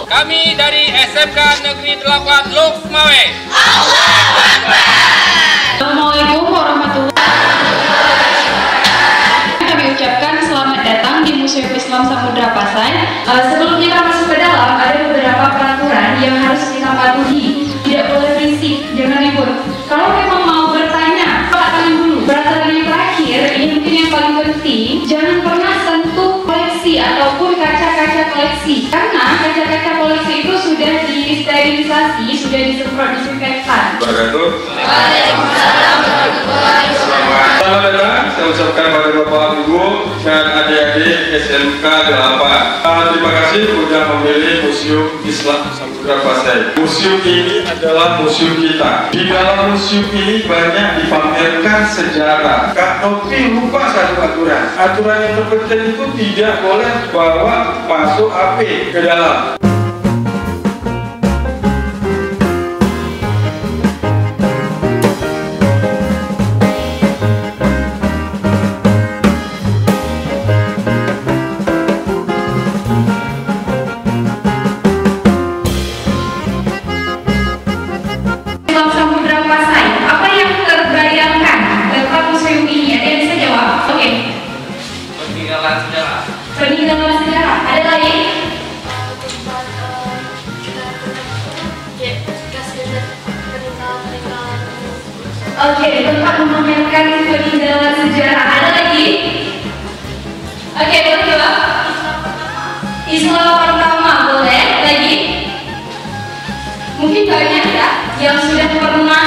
Kami dari SMK Negeri 8 Lukmawe. Assalamualaikum warahmatullahi wabarakatuh. Kami ucapkan selamat datang di Museum Islam Samudra Pasai. Sebelum kita masuk ke dalam, ada beberapa peraturan yang harus kita patuhi. Tidak boleh berisik, jangan ribut. Kalau memang mau bertanya, angkat tangan dulu. Peraturan yang terakhir, ini mungkin yang paling penting, jangan pernah sentuh koleksi ataupun kaca-kaca koleksi. Karena kaca-kaca koleksi itu sudah disterilisasi, sudah disemprot disinfektan. Waalaikumsalam warahmatullahi wabarakatuh. Selamat datang, saya ucapkan pada Bapak Ibu dan adik-adik SMK 8. Terima kasih sudah memilih Museum Islam Samudra Pasai. Museum ini adalah museum kita. Di dalam museum ini banyak dipamerkan sejarah. Kak Novi lupa satu aturan. Aturan yang terpenting itu tidak boleh bawa masuk HP ke dalam. Peninggalan sejarah. Ada lagi? Oke, tempat memamerkan peninggalan sejarah. Ada lagi? Oke, boleh coba. Islam pertama, boleh. Lagi? Mungkin banyak ya yang sudah pernah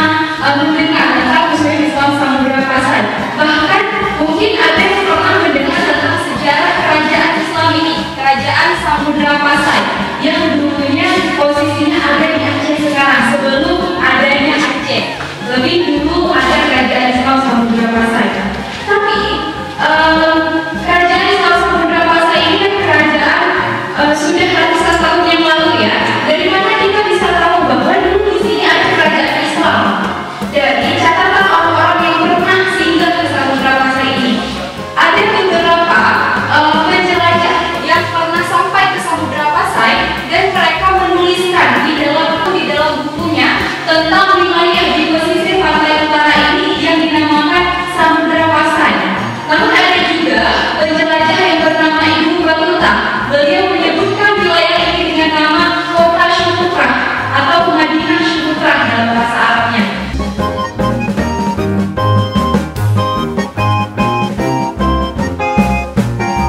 mendengar tentang Museum Islam Samudra Pasai. Bahkan mungkin ada yang pernah mendengar tentang sejarah kerajaan Islam ini, kerajaan Samudra Pasai, yang dulunya posisinya ada di Aceh sekarang, sebelum adanya Aceh. Lebih dulu ada kerajaan Islam Samudra Pasai. Tapi kerajaan Islam Samudra Pasai ini kan kerajaan sudah ratusan tahun yang lalu ya. Dari mana kita bisa tahu bahwa dulu di sini ada kerajaan Islam? Dari catatan orang-orang yang pernah singgah ke Samudra Pasai ini, ada beberapa penjelajah yang pernah sampai ke Samudra Pasai dan mereka menuliskan di dalam bukunya tentang wilayah di pesisir pantai utara ini yang dinamakan Samudra Pasai. Namun ada juga penjelajah yang bernama Ibu Batuta. Beliau menyebutkan wilayah ini dengan nama Kota Syukutrah atau Madinah Syukutrah dalam bahasa Arabnya.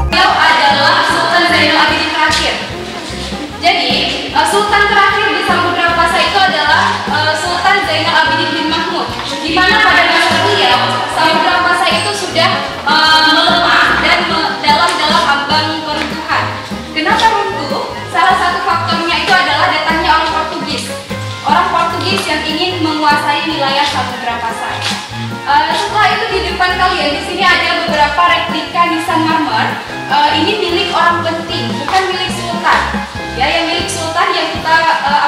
Beliau adalah Sultan Zainal Abidin terakhir. Jadi Sultan terakhir di Samudra Pasai itu adalah Sultan Zainal Abidin bin Mahmud. Di mana pada masa beliau Samudra Pasai itu sudah melemah dan dalam ambang keruntuhan. Kenapa runtuh? Salah satu faktornya itu adalah datangnya orang Portugis. Orang Portugis yang ingin menguasai wilayah Samudra Pasai. Setelah itu di depan kalian di sini ada beberapa replika nisan marmer. Ini milik orang penting, bukan milik sultan. Ya, yang milik sultan yang kita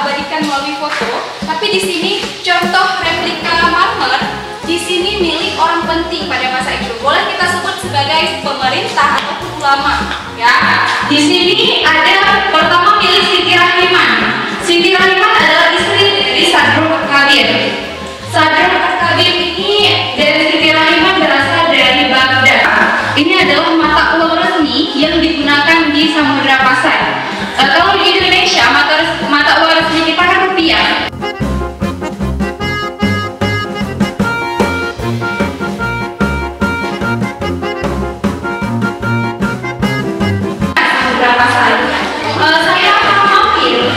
abadikan melalui foto. Tapi di sini contoh replika marmer. Di sini milik orang penting pada masa itu. Boleh kita sebut sebagai pemerintah ataupun ulama. Ya, di sini ada pertama milik Siti Rahiman. Siti Rahiman adalah istri dari Sadrul Kabir. Sadrul Kabir ini dari Siti Rahiman berasal dari Baghdad. Ini adalah mata uang resmi yang digunakan di Samudra Pasai. Kalau di Indonesia mata uang resmi kita kan rupiah. Saya akan mampir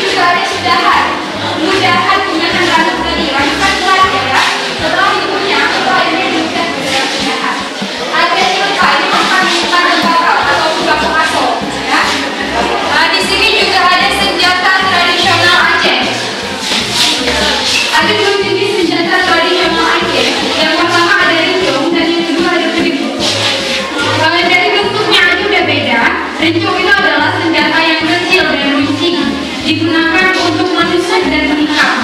juga ada sudahan. Mudahan gunakan rambut tadi, rancang kelas ya. Setelah dipunya, itu akhirnya diudah ke dalam sudahan. Agar lupa ini mempan dan bakal atau juga pengaso. Ya. Di sini juga ada senjata tradisional Aceh. Ada dua jenis senjata tradisional Aceh. Yang pertama ada rencong dan yang kedua ada kedipuk. Dari bentuknya aja udah beda. Rencong itu adalah senjata yang kecil dan runcing, digunakan untuk menusuk dan menikam.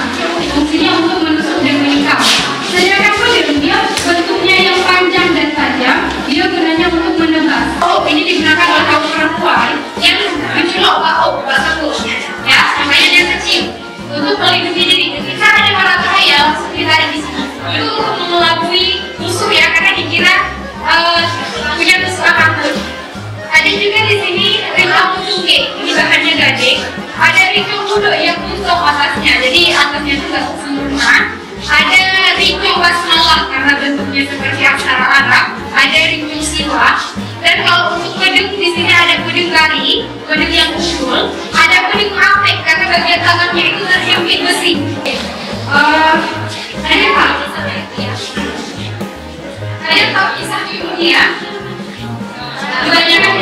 Fungsinya untuk menusuk dan menikam. Sedangkan pedang dia bentuknya yang panjang dan tajam, dia gunanya untuk menebas. Oh, ini digunakan oleh kaum perempuan yang menculok bahasa ya, makanya dia kecil untuk melindungi diri. Ketika ada mara bahaya langsung ditarik di sini. Itu untuk mengelabui musuh ya, karena dikira punya musuh takut. Ada juga di sini rincong musuke, ini bahannya gade. Ada rincong duduk yang tusuk atasnya, jadi atasnya itu nggak sempurna. Ada rincong basmalah karena bentuknya seperti aksara Arab. Ada rincong siwa. Dan kalau untuk pedang di sini ada pedang gari, pedang yang usul. Ada pedang apek karena bagian tangannya itu terhimpit besi. Ada apa? Ada tahu kisah dunia? Kebanyakan